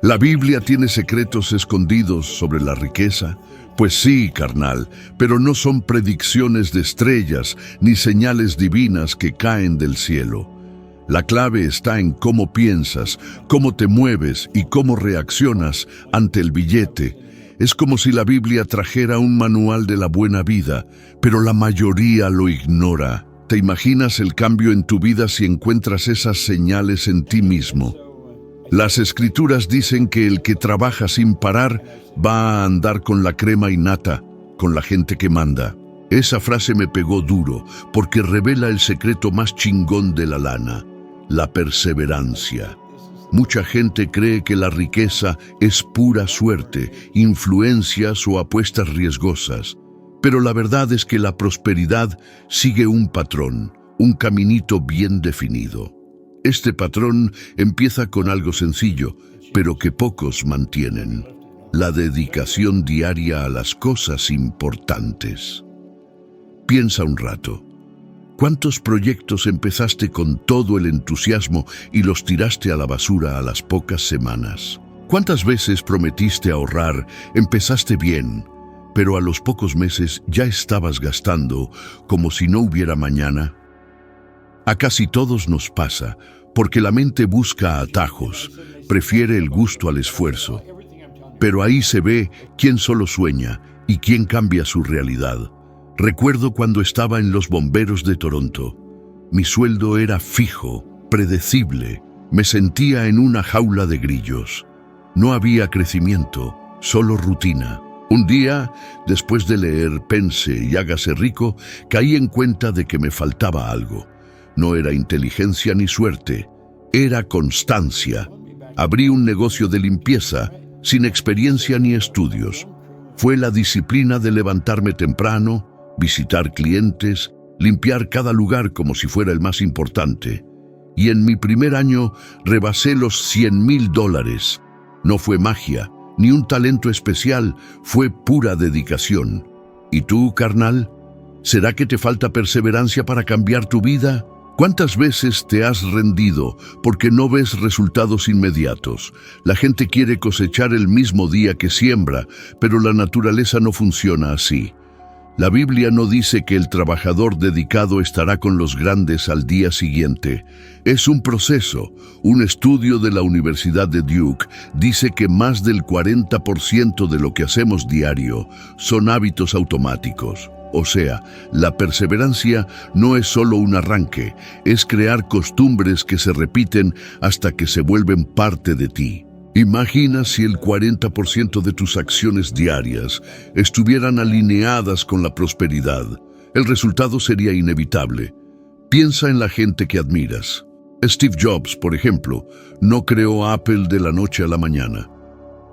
¿La Biblia tiene secretos escondidos sobre la riqueza? Pues sí, carnal, pero no son predicciones de estrellas ni señales divinas que caen del cielo. La clave está en cómo piensas, cómo te mueves y cómo reaccionas ante el billete. Es como si la Biblia trajera un manual de la buena vida, pero la mayoría lo ignora. ¿Te imaginas el cambio en tu vida si encuentras esas señales en ti mismo? Las escrituras dicen que el que trabaja sin parar va a andar con la crema innata, con la gente que manda. Esa frase me pegó duro porque revela el secreto más chingón de la lana, la perseverancia. Mucha gente cree que la riqueza es pura suerte, influencias o apuestas riesgosas. Pero la verdad es que la prosperidad sigue un patrón, un caminito bien definido. Este patrón empieza con algo sencillo, pero que pocos mantienen: la dedicación diaria a las cosas importantes. Piensa un rato. ¿Cuántos proyectos empezaste con todo el entusiasmo y los tiraste a la basura a las pocas semanas? ¿Cuántas veces prometiste ahorrar, empezaste bien, pero a los pocos meses ya estabas gastando como si no hubiera mañana? A casi todos nos pasa, porque la mente busca atajos, prefiere el gusto al esfuerzo. Pero ahí se ve quién solo sueña y quién cambia su realidad. Recuerdo cuando estaba en los bomberos de Toronto. Mi sueldo era fijo, predecible. Me sentía en una jaula de grillos. No había crecimiento, solo rutina. Un día, después de leer Pense y hágase rico, caí en cuenta de que me faltaba algo. No era inteligencia ni suerte, era constancia. Abrí un negocio de limpieza, sin experiencia ni estudios. Fue la disciplina de levantarme temprano, visitar clientes, limpiar cada lugar como si fuera el más importante. Y en mi primer año rebasé los $100,000. No fue magia, ni un talento especial, fue pura dedicación. ¿Y tú, carnal? ¿Será que te falta perseverancia para cambiar tu vida? ¿Cuántas veces te has rendido porque no ves resultados inmediatos? La gente quiere cosechar el mismo día que siembra, pero la naturaleza no funciona así. La Biblia no dice que el trabajador dedicado estará con los grandes al día siguiente. Es un proceso. Un estudio de la Universidad de Duke dice que más del 40% de lo que hacemos diario son hábitos automáticos. O sea, la perseverancia no es solo un arranque, es crear costumbres que se repiten hasta que se vuelven parte de ti. Imagina si el 40% de tus acciones diarias estuvieran alineadas con la prosperidad. El resultado sería inevitable. Piensa en la gente que admiras. Steve Jobs, por ejemplo, no creó Apple de la noche a la mañana.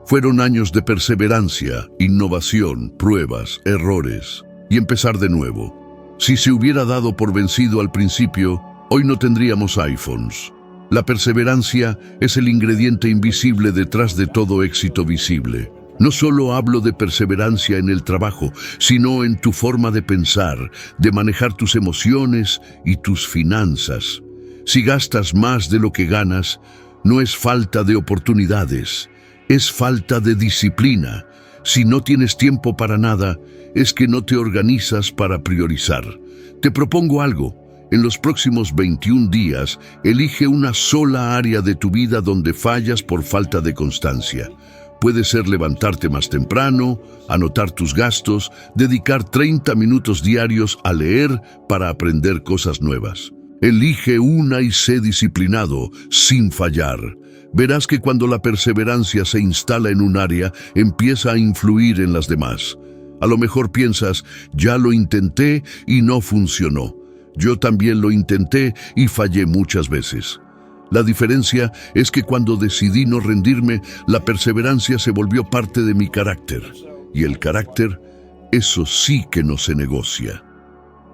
Fueron años de perseverancia, innovación, pruebas, errores y empezar de nuevo. Si se hubiera dado por vencido al principio, hoy no tendríamos iPhones. La perseverancia es el ingrediente invisible detrás de todo éxito visible. No solo hablo de perseverancia en el trabajo, sino en tu forma de pensar, de manejar tus emociones y tus finanzas. Si gastas más de lo que ganas, no es falta de oportunidades, es falta de disciplina. Si no tienes tiempo para nada, es que no te organizas para priorizar. Te propongo algo. En los próximos 21 días, elige una sola área de tu vida donde fallas por falta de constancia. Puede ser levantarte más temprano, anotar tus gastos, dedicar 30 minutos diarios a leer para aprender cosas nuevas. Elige una y sé disciplinado, sin fallar. Verás que cuando la perseverancia se instala en un área, empieza a influir en las demás. A lo mejor piensas, ya lo intenté y no funcionó. Yo también lo intenté y fallé muchas veces. La diferencia es que cuando decidí no rendirme, la perseverancia se volvió parte de mi carácter. Y el carácter, eso sí que no se negocia.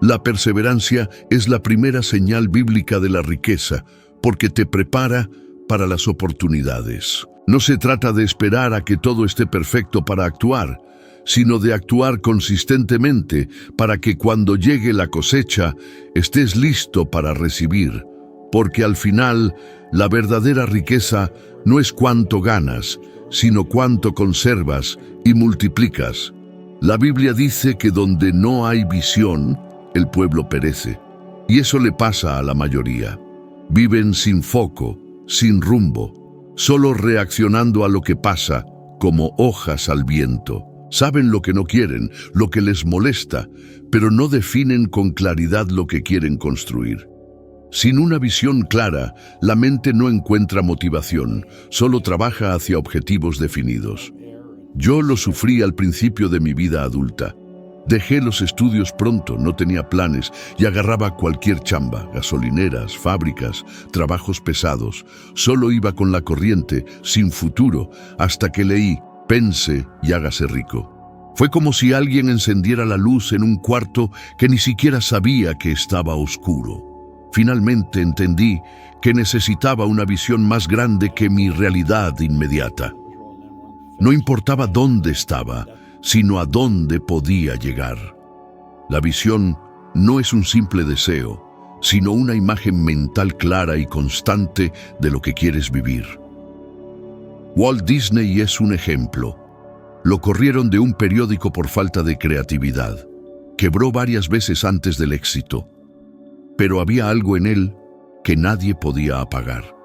La perseverancia es la primera señal bíblica de la riqueza, porque te prepara para las oportunidades. No se trata de esperar a que todo esté perfecto para actuar, sino de actuar consistentemente para que cuando llegue la cosecha estés listo para recibir. porque al final la verdadera riqueza no es cuánto ganas, sino cuánto conservas y multiplicas. La Biblia dice que donde no hay visión, el pueblo perece. Y eso le pasa a la mayoría. Viven sin foco, sin rumbo, solo reaccionando a lo que pasa, como hojas al viento. Saben lo que no quieren, lo que les molesta, pero no definen con claridad lo que quieren construir. Sin una visión clara, la mente no encuentra motivación, solo trabaja hacia objetivos definidos. Yo lo sufrí al principio de mi vida adulta. Dejé los estudios pronto, no tenía planes y agarraba cualquier chamba, gasolineras, fábricas, trabajos pesados. Solo iba con la corriente, sin futuro, hasta que leí Pense y hágase rico. Fue como si alguien encendiera la luz en un cuarto que ni siquiera sabía que estaba oscuro. Finalmente entendí que necesitaba una visión más grande que mi realidad inmediata. No importaba dónde estaba, sino a dónde podía llegar. La visión no es un simple deseo, sino una imagen mental clara y constante de lo que quieres vivir. Walt Disney es un ejemplo. Lo corrieron de un periódico por falta de creatividad. Quebró varias veces antes del éxito. Pero había algo en él que nadie podía apagar.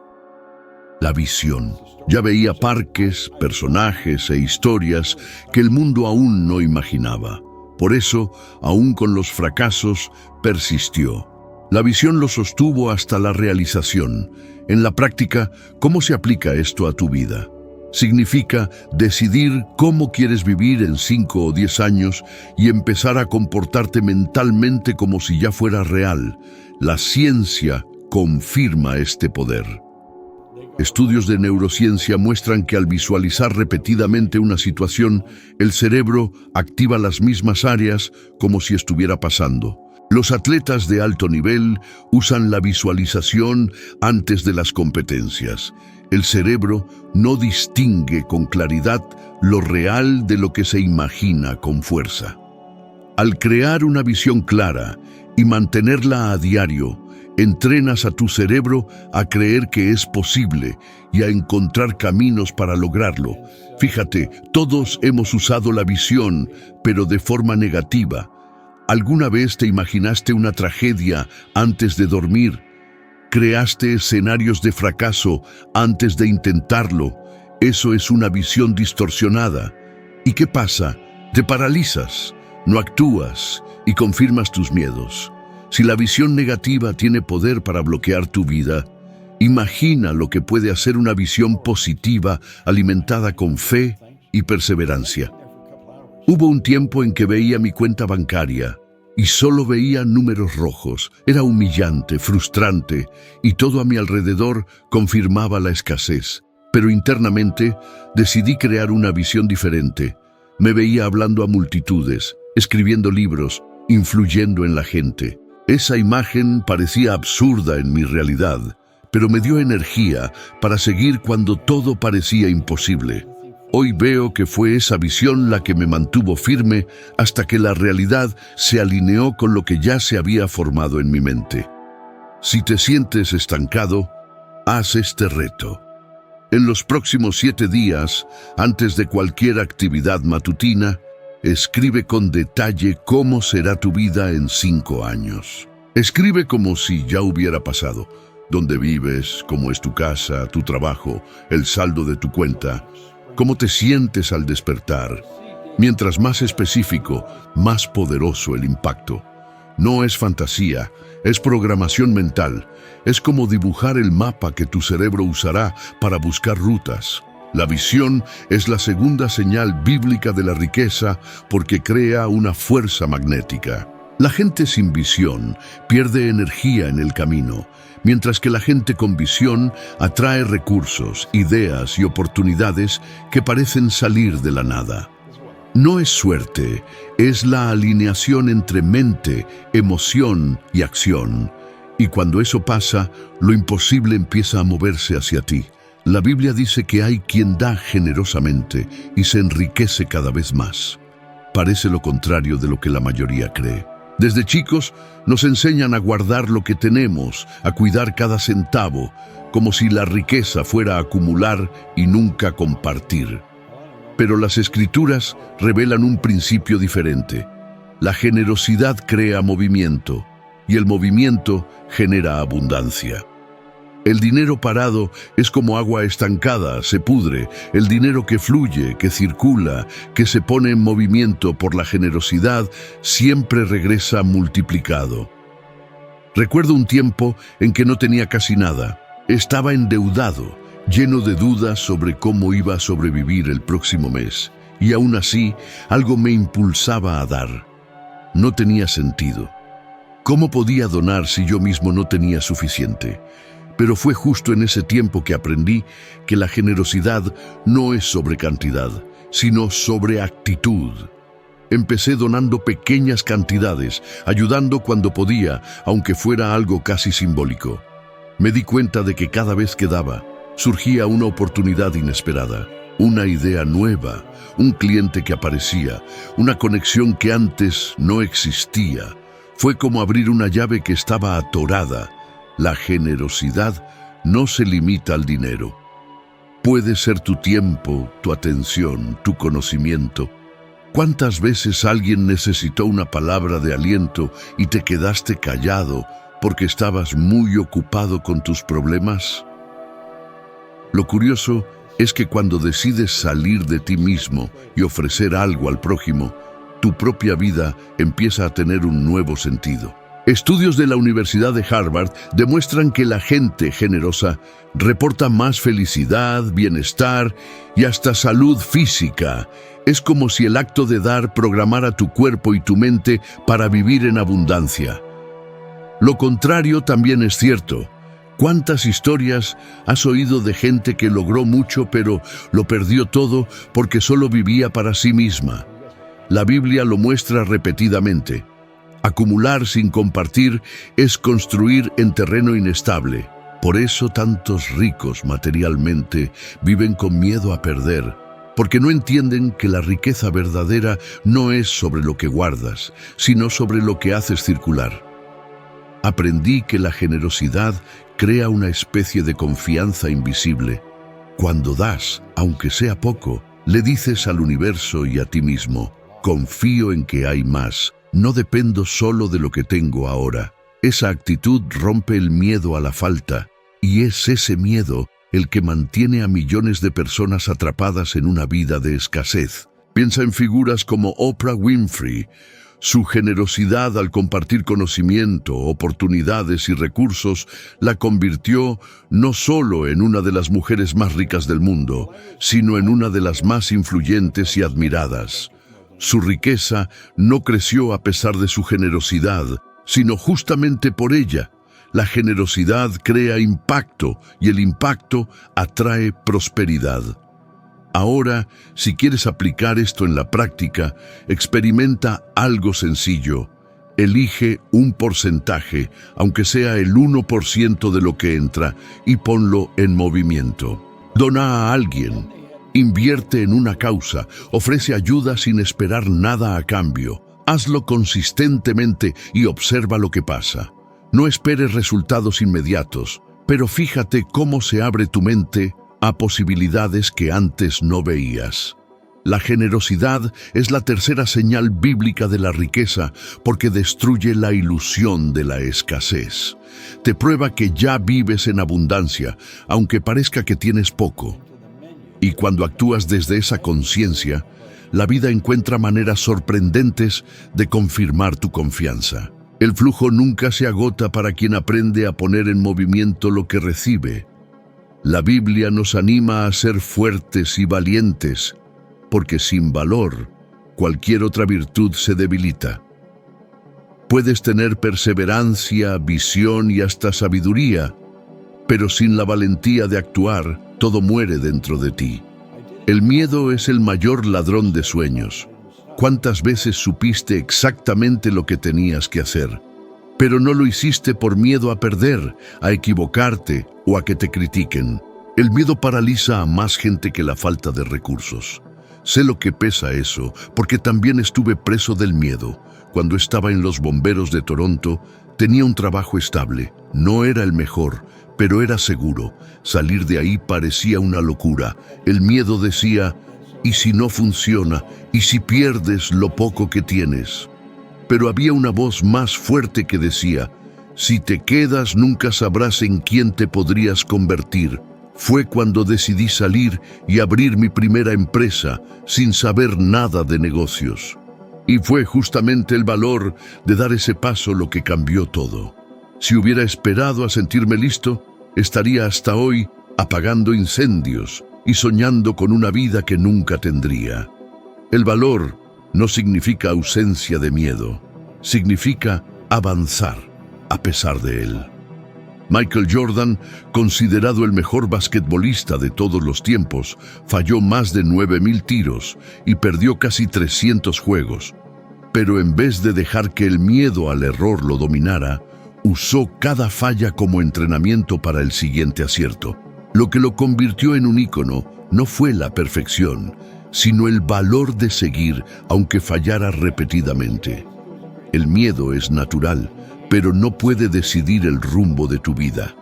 La visión. Ya veía parques, personajes e historias que el mundo aún no imaginaba. Por eso, aún con los fracasos, persistió. La visión lo sostuvo hasta la realización. En la práctica, ¿cómo se aplica esto a tu vida? Significa decidir cómo quieres vivir en 5 o 10 años y empezar a comportarte mentalmente como si ya fuera real. La ciencia confirma este poder. Estudios de neurociencia muestran que al visualizar repetidamente una situación, el cerebro activa las mismas áreas como si estuviera pasando. Los atletas de alto nivel usan la visualización antes de las competencias. El cerebro no distingue con claridad lo real de lo que se imagina con fuerza. Al crear una visión clara y mantenerla a diario, entrenas a tu cerebro a creer que es posible y a encontrar caminos para lograrlo. Fíjate, todos hemos usado la visión, pero de forma negativa. ¿Alguna vez te imaginaste una tragedia antes de dormir? ¿Creaste escenarios de fracaso antes de intentarlo? Eso es una visión distorsionada. ¿Y qué pasa? Te paralizas, no actúas y confirmas tus miedos. Si la visión negativa tiene poder para bloquear tu vida, imagina lo que puede hacer una visión positiva alimentada con fe y perseverancia. Hubo un tiempo en que veía mi cuenta bancaria y solo veía números rojos. Era humillante, frustrante y todo a mi alrededor confirmaba la escasez. Pero internamente decidí crear una visión diferente. Me veía hablando a multitudes, escribiendo libros, influyendo en la gente. Esa imagen parecía absurda en mi realidad, pero me dio energía para seguir cuando todo parecía imposible. Hoy veo que fue esa visión la que me mantuvo firme hasta que la realidad se alineó con lo que ya se había formado en mi mente. Si te sientes estancado, haz este reto. En los próximos 7 días, antes de cualquier actividad matutina, escribe con detalle cómo será tu vida en 5 años. Escribe como si ya hubiera pasado. Dónde vives, cómo es tu casa, tu trabajo, el saldo de tu cuenta, cómo te sientes al despertar. Mientras más específico, más poderoso el impacto. No es fantasía, es programación mental. Es como dibujar el mapa que tu cerebro usará para buscar rutas. La visión es la segunda señal bíblica de la riqueza porque crea una fuerza magnética. La gente sin visión pierde energía en el camino, mientras que la gente con visión atrae recursos, ideas y oportunidades que parecen salir de la nada. No es suerte, es la alineación entre mente, emoción y acción. Y cuando eso pasa, lo imposible empieza a moverse hacia ti. La Biblia dice que hay quien da generosamente y se enriquece cada vez más. Parece lo contrario de lo que la mayoría cree. Desde chicos nos enseñan a guardar lo que tenemos, a cuidar cada centavo, como si la riqueza fuera a acumular y nunca compartir. Pero las Escrituras revelan un principio diferente. La generosidad crea movimiento, y el movimiento genera abundancia. El dinero parado es como agua estancada, se pudre. El dinero que fluye, que circula, que se pone en movimiento por la generosidad, siempre regresa multiplicado. Recuerdo un tiempo en que no tenía casi nada. Estaba endeudado, lleno de dudas sobre cómo iba a sobrevivir el próximo mes. Y aún así, algo me impulsaba a dar. No tenía sentido. ¿Cómo podía donar si yo mismo no tenía suficiente? Pero fue justo en ese tiempo que aprendí que la generosidad no es sobre cantidad, sino sobre actitud. Empecé donando pequeñas cantidades, ayudando cuando podía, aunque fuera algo casi simbólico. Me di cuenta de que cada vez que daba, surgía una oportunidad inesperada, una idea nueva, un cliente que aparecía, una conexión que antes no existía. Fue como abrir una llave que estaba atorada. La generosidad no se limita al dinero. Puede ser tu tiempo, tu atención, tu conocimiento. ¿Cuántas veces alguien necesitó una palabra de aliento y te quedaste callado porque estabas muy ocupado con tus problemas? Lo curioso es que cuando decides salir de ti mismo y ofrecer algo al prójimo, tu propia vida empieza a tener un nuevo sentido. Estudios de la Universidad de Harvard demuestran que la gente generosa reporta más felicidad, bienestar y hasta salud física. Es como si el acto de dar programara tu cuerpo y tu mente para vivir en abundancia. Lo contrario también es cierto. ¿Cuántas historias has oído de gente que logró mucho pero lo perdió todo porque solo vivía para sí misma? La Biblia lo muestra repetidamente. Acumular sin compartir es construir en terreno inestable. Por eso tantos ricos materialmente viven con miedo a perder, porque no entienden que la riqueza verdadera no es sobre lo que guardas, sino sobre lo que haces circular. Aprendí que la generosidad crea una especie de confianza invisible. Cuando das, aunque sea poco, le dices al universo y a ti mismo: confío en que hay más. No dependo solo de lo que tengo ahora. Esa actitud rompe el miedo a la falta, y es ese miedo el que mantiene a millones de personas atrapadas en una vida de escasez. Piensa en figuras como Oprah Winfrey. Su generosidad al compartir conocimiento, oportunidades y recursos la convirtió no solo en una de las mujeres más ricas del mundo, sino en una de las más influyentes y admiradas. Su riqueza no creció a pesar de su generosidad, sino justamente por ella. La generosidad crea impacto y el impacto atrae prosperidad. Ahora, si quieres aplicar esto en la práctica, experimenta algo sencillo. Elige un porcentaje, aunque sea el 1% de lo que entra, y ponlo en movimiento. Dona a alguien. Invierte en una causa, ofrece ayuda sin esperar nada a cambio. Hazlo consistentemente y observa lo que pasa. No esperes resultados inmediatos, pero fíjate cómo se abre tu mente a posibilidades que antes no veías. La generosidad es la tercera señal bíblica de la riqueza porque destruye la ilusión de la escasez. Te prueba que ya vives en abundancia, aunque parezca que tienes poco. Y cuando actúas desde esa conciencia, la vida encuentra maneras sorprendentes de confirmar tu confianza. El flujo nunca se agota para quien aprende a poner en movimiento lo que recibe. La Biblia nos anima a ser fuertes y valientes, porque sin valor, cualquier otra virtud se debilita. Puedes tener perseverancia, visión y hasta sabiduría, pero sin la valentía de actuar, todo muere dentro de ti. El miedo es el mayor ladrón de sueños. ¿Cuántas veces supiste exactamente lo que tenías que hacer, pero no lo hiciste por miedo a perder, a equivocarte o a que te critiquen? El miedo paraliza a más gente que la falta de recursos. Sé lo que pesa eso, porque también estuve preso del miedo. Cuando estaba en los bomberos de Toronto, tenía un trabajo estable. No era el mejor, pero era seguro. Salir de ahí parecía una locura. El miedo decía, ¿y si no funciona? ¿Y si pierdes lo poco que tienes? Pero había una voz más fuerte que decía, si te quedas nunca sabrás en quién te podrías convertir. Fue cuando decidí salir y abrir mi primera empresa sin saber nada de negocios. Y fue justamente el valor de dar ese paso lo que cambió todo. Si hubiera esperado a sentirme listo, estaría hasta hoy apagando incendios y soñando con una vida que nunca tendría. El valor no significa ausencia de miedo, significa avanzar a pesar de él. Michael Jordan, considerado el mejor basquetbolista de todos los tiempos, falló más de 9,000 tiros y perdió casi 300 juegos. Pero en vez de dejar que el miedo al error lo dominara, usó cada falla como entrenamiento para el siguiente acierto. Lo que lo convirtió en un ícono no fue la perfección, sino el valor de seguir aunque fallara repetidamente. El miedo es natural, pero no puede decidir el rumbo de tu vida.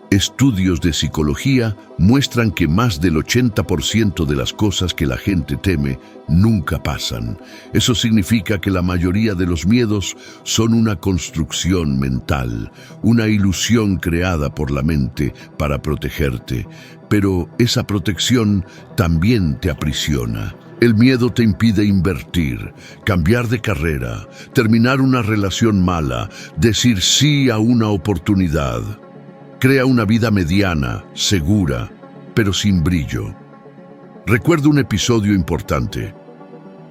Estudios de psicología muestran que más del 80% de las cosas que la gente teme nunca pasan. Eso significa que la mayoría de los miedos son una construcción mental, una ilusión creada por la mente para protegerte. Pero esa protección también te aprisiona. El miedo te impide invertir, cambiar de carrera, terminar una relación mala, decir sí a una oportunidad. Crea una vida mediana, segura, pero sin brillo. Recuerdo un episodio importante.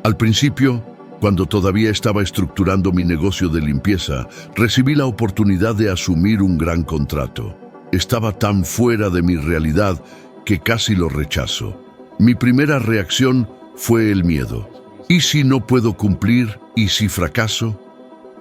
Al principio, cuando todavía estaba estructurando mi negocio de limpieza, recibí la oportunidad de asumir un gran contrato. Estaba tan fuera de mi realidad que casi lo rechazo. Mi primera reacción fue el miedo. ¿Y si no puedo cumplir? ¿Y si fracaso?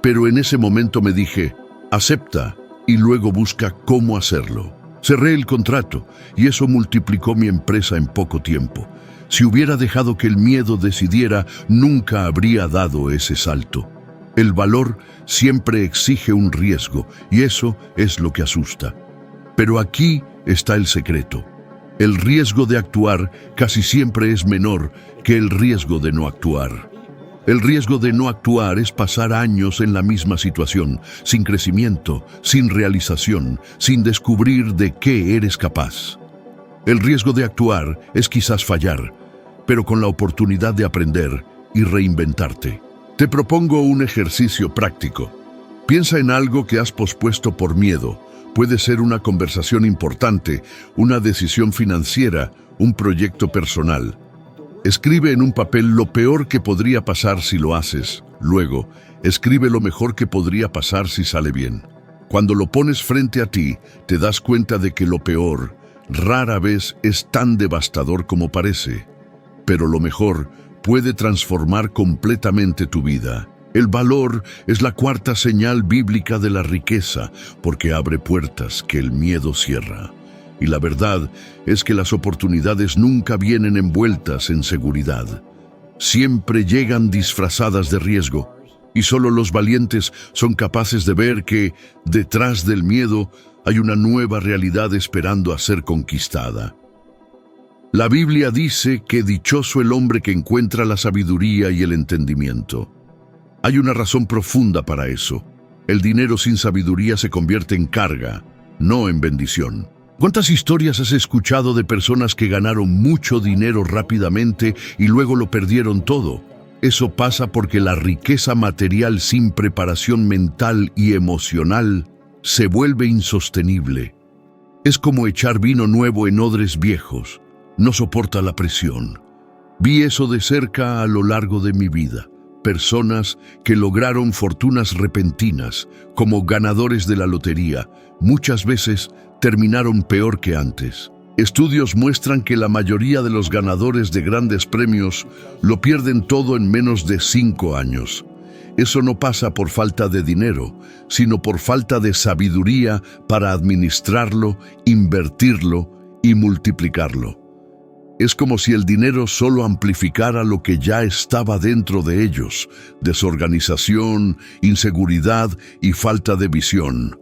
Pero en ese momento me dije, acepta y luego busca cómo hacerlo. Cerré el contrato y eso multiplicó mi empresa en poco tiempo. Si hubiera dejado que el miedo decidiera, nunca habría dado ese salto. El valor siempre exige un riesgo y eso es lo que asusta. Pero aquí está el secreto. El riesgo de actuar casi siempre es menor que el riesgo de no actuar. El riesgo de no actuar es pasar años en la misma situación, sin crecimiento, sin realización, sin descubrir de qué eres capaz. El riesgo de actuar es quizás fallar, pero con la oportunidad de aprender y reinventarte. Te propongo un ejercicio práctico. Piensa en algo que has pospuesto por miedo. Puede ser una conversación importante, una decisión financiera, un proyecto personal. Escribe en un papel lo peor que podría pasar si lo haces. Luego, escribe lo mejor que podría pasar si sale bien. Cuando lo pones frente a ti, te das cuenta de que lo peor rara vez es tan devastador como parece. Pero lo mejor puede transformar completamente tu vida. El valor es la cuarta señal bíblica de la riqueza, porque abre puertas que el miedo cierra. Y la verdad es que las oportunidades nunca vienen envueltas en seguridad. Siempre llegan disfrazadas de riesgo, y solo los valientes son capaces de ver que, detrás del miedo, hay una nueva realidad esperando a ser conquistada. La Biblia dice que dichoso el hombre que encuentra la sabiduría y el entendimiento. Hay una razón profunda para eso. El dinero sin sabiduría se convierte en carga, no en bendición. ¿Cuántas historias has escuchado de personas que ganaron mucho dinero rápidamente y luego lo perdieron todo? Eso pasa porque la riqueza material sin preparación mental y emocional se vuelve insostenible. Es como echar vino nuevo en odres viejos. No soporta la presión. Vi eso de cerca a lo largo de mi vida. Personas que lograron fortunas repentinas, como ganadores de la lotería, muchas veces terminaron peor que antes. Estudios muestran que la mayoría de los ganadores de grandes premios lo pierden todo en menos de 5 años. Eso no pasa por falta de dinero, sino por falta de sabiduría para administrarlo, invertirlo y multiplicarlo. Es como si el dinero solo amplificara lo que ya estaba dentro de ellos: desorganización, inseguridad y falta de visión.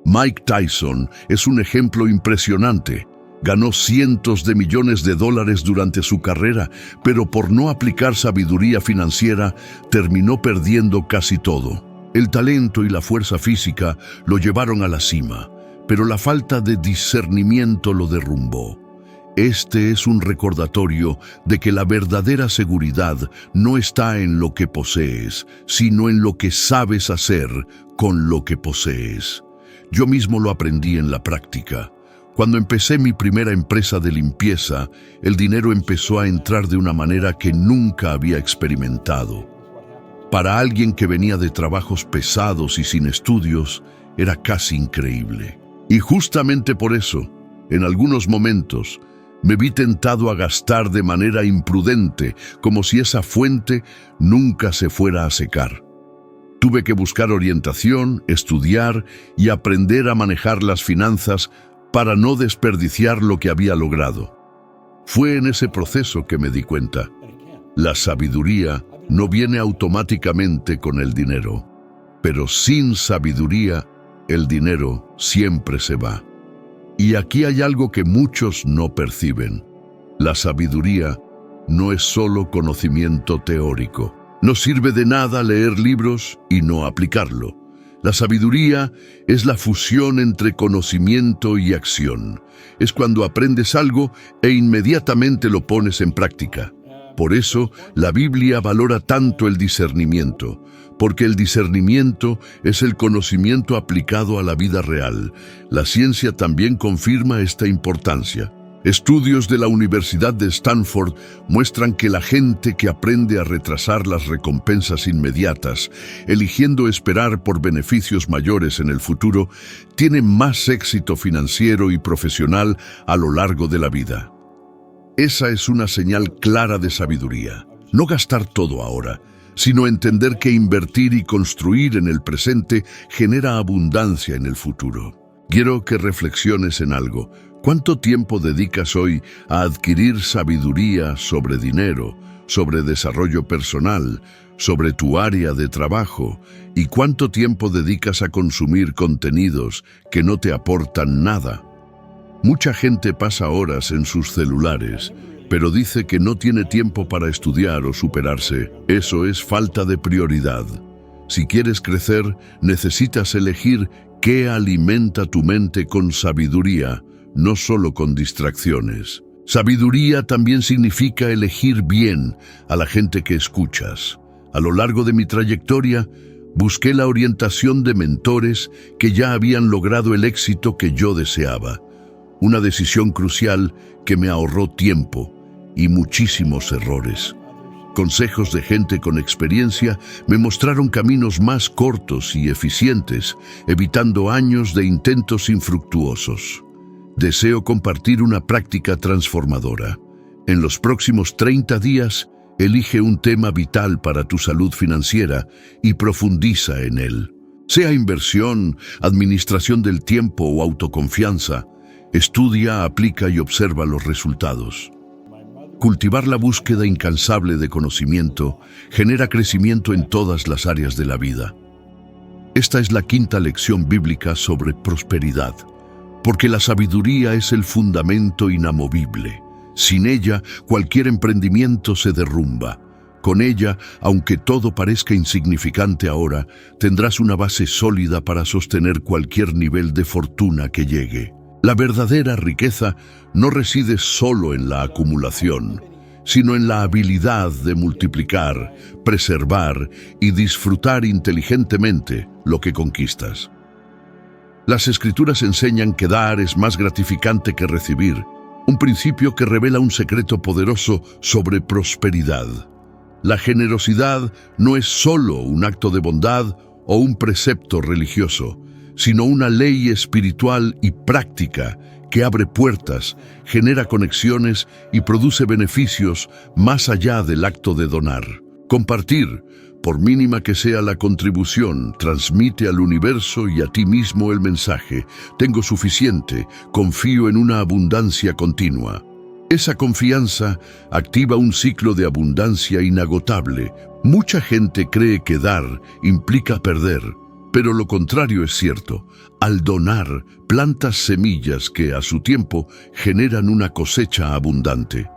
Mike Tyson es un ejemplo impresionante. Ganó cientos de millones de dólares durante su carrera, pero por no aplicar sabiduría financiera, terminó perdiendo casi todo. El talento y la fuerza física lo llevaron a la cima, pero la falta de discernimiento lo derrumbó. Este es un recordatorio de que la verdadera seguridad no está en lo que posees, sino en lo que sabes hacer con lo que posees. Yo mismo lo aprendí en la práctica. Cuando empecé mi primera empresa de limpieza, el dinero empezó a entrar de una manera que nunca había experimentado. Para alguien que venía de trabajos pesados y sin estudios, era casi increíble. Y justamente por eso, en algunos momentos, me vi tentado a gastar de manera imprudente, como si esa fuente nunca se fuera a secar. Tuve que buscar orientación, estudiar y aprender a manejar las finanzas para no desperdiciar lo que había logrado. Fue en ese proceso que me di cuenta: la sabiduría no viene automáticamente con el dinero, pero sin sabiduría, el dinero siempre se va. Y aquí hay algo que muchos no perciben. La sabiduría no es solo conocimiento teórico. No sirve de nada leer libros y no aplicarlo. La sabiduría es la fusión entre conocimiento y acción. Es cuando aprendes algo e inmediatamente lo pones en práctica. Por eso, la Biblia valora tanto el discernimiento, porque el discernimiento es el conocimiento aplicado a la vida real. La ciencia también confirma esta importancia. Estudios de la Universidad de Stanford muestran que la gente que aprende a retrasar las recompensas inmediatas, eligiendo esperar por beneficios mayores en el futuro, tiene más éxito financiero y profesional a lo largo de la vida. Esa es una señal clara de sabiduría. No gastar todo ahora, sino entender que invertir y construir en el presente genera abundancia en el futuro. Quiero que reflexiones en algo. ¿Cuánto tiempo dedicas hoy a adquirir sabiduría sobre dinero, sobre desarrollo personal, sobre tu área de trabajo? ¿Y cuánto tiempo dedicas a consumir contenidos que no te aportan nada? Mucha gente pasa horas en sus celulares, pero dice que no tiene tiempo para estudiar o superarse. Eso es falta de prioridad. Si quieres crecer, necesitas elegir qué alimenta tu mente con sabiduría, no solo con distracciones. Sabiduría también significa elegir bien a la gente que escuchas. A lo largo de mi trayectoria, busqué la orientación de mentores que ya habían logrado el éxito que yo deseaba. Una decisión crucial que me ahorró tiempo y muchísimos errores. Consejos de gente con experiencia me mostraron caminos más cortos y eficientes, evitando años de intentos infructuosos. Deseo compartir una práctica transformadora. En los próximos 30 días, elige un tema vital para tu salud financiera y profundiza en él. Sea inversión, administración del tiempo o autoconfianza, estudia, aplica y observa los resultados. Cultivar la búsqueda incansable de conocimiento genera crecimiento en todas las áreas de la vida. Esta es la quinta lección bíblica sobre prosperidad, porque la sabiduría es el fundamento inamovible. Sin ella, cualquier emprendimiento se derrumba. Con ella, aunque todo parezca insignificante ahora, tendrás una base sólida para sostener cualquier nivel de fortuna que llegue. La verdadera riqueza no reside solo en la acumulación, sino en la habilidad de multiplicar, preservar y disfrutar inteligentemente lo que conquistas. Las Escrituras enseñan que dar es más gratificante que recibir, un principio que revela un secreto poderoso sobre prosperidad. La generosidad no es solo un acto de bondad o un precepto religioso, sino una ley espiritual y práctica que abre puertas, genera conexiones y produce beneficios más allá del acto de donar. Compartir, por mínima que sea la contribución, transmite al universo y a ti mismo el mensaje: tengo suficiente, confío en una abundancia continua. Esa confianza activa un ciclo de abundancia inagotable. Mucha gente cree que dar implica perder, pero lo contrario es cierto. Al donar, plantas semillas que a su tiempo generan una cosecha abundante.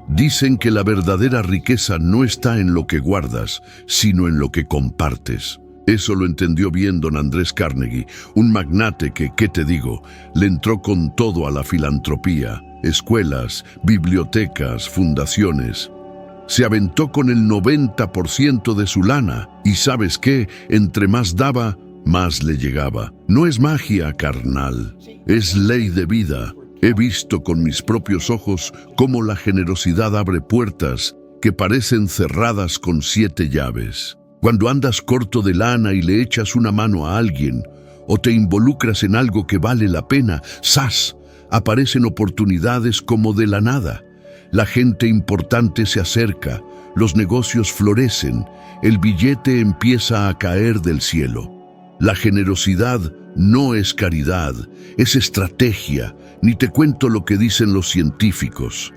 Dicen que la verdadera riqueza no está en lo que guardas, sino en lo que compartes. Eso lo entendió bien don Andrés Carnegie, un magnate que, ¿qué te digo?, le entró con todo a la filantropía, escuelas, bibliotecas, fundaciones. Se aventó con el 90% de su lana y ¿sabes qué? Entre más daba, más le llegaba. No es magia, carnal, es ley de vida. He visto con mis propios ojos cómo la generosidad abre puertas que parecen cerradas con 7 llaves. Cuando andas corto de lana y le echas una mano a alguien o te involucras en algo que vale la pena, ¡zas!, aparecen oportunidades como de la nada. La gente importante se acerca, los negocios florecen, el billete empieza a caer del cielo. La generosidad no es caridad, es estrategia. Ni te cuento lo que dicen los científicos.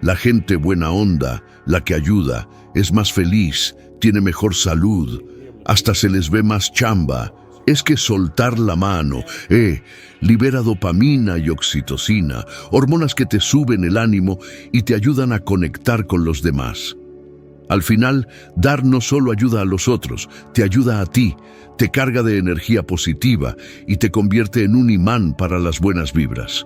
La gente buena onda, la que ayuda, es más feliz, tiene mejor salud, hasta se les ve más chamba. Es que soltar la mano, libera dopamina y oxitocina, hormonas que te suben el ánimo y te ayudan a conectar con los demás. Al final, dar no solo ayuda a los otros, te ayuda a ti, te carga de energía positiva y te convierte en un imán para las buenas vibras.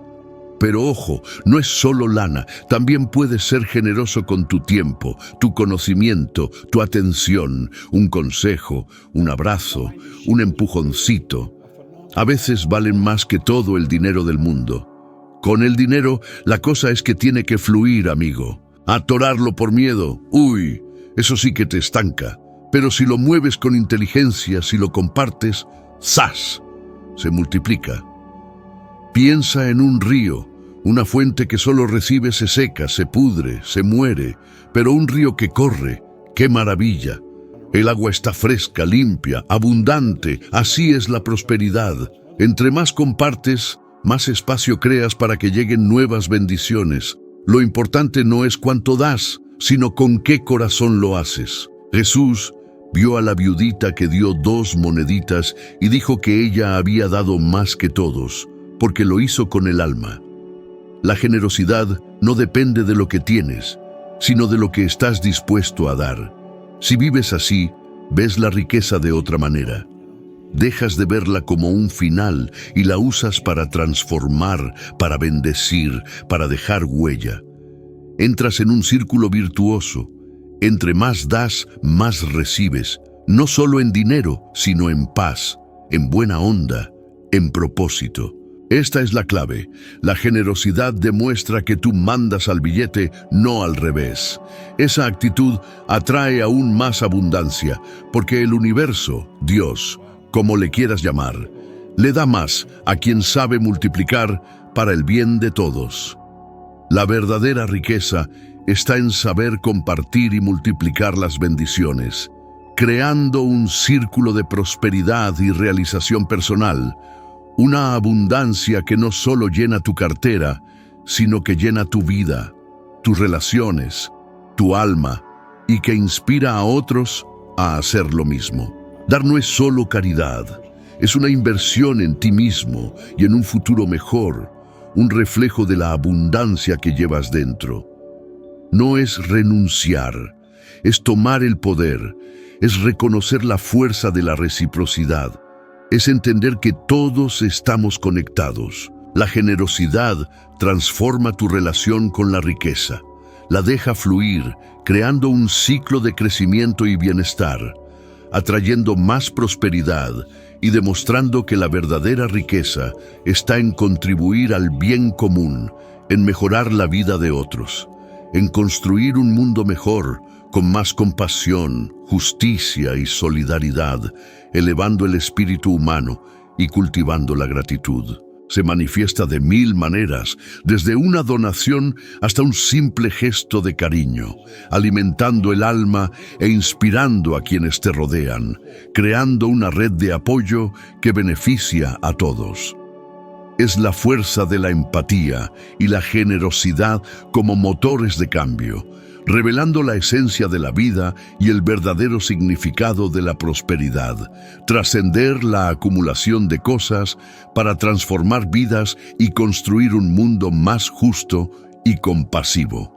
Pero ojo, no es solo lana, también puedes ser generoso con tu tiempo, tu conocimiento, tu atención, un consejo, un abrazo, un empujoncito. A veces valen más que todo el dinero del mundo. Con el dinero, la cosa es que tiene que fluir, amigo. Atorarlo por miedo, uy, eso sí que te estanca. Pero si lo mueves con inteligencia, si lo compartes, ¡zas!, se multiplica. Piensa en un río. Una fuente que solo recibe se seca, se pudre, se muere. Pero un río que corre, ¡qué maravilla! El agua está fresca, limpia, abundante. Así es la prosperidad. Entre más compartes, más espacio creas para que lleguen nuevas bendiciones. Lo importante no es cuánto das, sino con qué corazón lo haces. Jesús vio a la viudita que dio 2 moneditas y dijo que ella había dado más que todos, porque lo hizo con el alma. La generosidad no depende de lo que tienes, sino de lo que estás dispuesto a dar. Si vives así, ves la riqueza de otra manera. Dejas de verla como un final y la usas para transformar, para bendecir, para dejar huella. Entras en un círculo virtuoso. Entre más das, más recibes, no solo en dinero, sino en paz, en buena onda, en propósito. Esta es la clave. La generosidad demuestra que tú mandas al billete, no al revés. Esa actitud atrae aún más abundancia, porque el universo, Dios, como le quieras llamar, le da más a quien sabe multiplicar para el bien de todos. La verdadera riqueza está en saber compartir y multiplicar las bendiciones, creando un círculo de prosperidad y realización personal, una abundancia que no solo llena tu cartera, sino que llena tu vida, tus relaciones, tu alma, y que inspira a otros a hacer lo mismo. Dar no es solo caridad, es una inversión en ti mismo y en un futuro mejor, un reflejo de la abundancia que llevas dentro. No es renunciar, es tomar el poder, es reconocer la fuerza de la reciprocidad, es entender que todos estamos conectados. La generosidad transforma tu relación con la riqueza, la deja fluir, creando un ciclo de crecimiento y bienestar, atrayendo más prosperidad y demostrando que la verdadera riqueza está en contribuir al bien común, en mejorar la vida de otros, en construir un mundo mejor, con más compasión, justicia y solidaridad, elevando el espíritu humano y cultivando la gratitud. Se manifiesta de 1000 maneras, desde una donación hasta un simple gesto de cariño, alimentando el alma e inspirando a quienes te rodean, creando una red de apoyo que beneficia a todos. es la fuerza de la empatía y la generosidad como motores de cambio, revelando la esencia de la vida y el verdadero significado de la prosperidad, trascender la acumulación de cosas para transformar vidas y construir un mundo más justo y compasivo.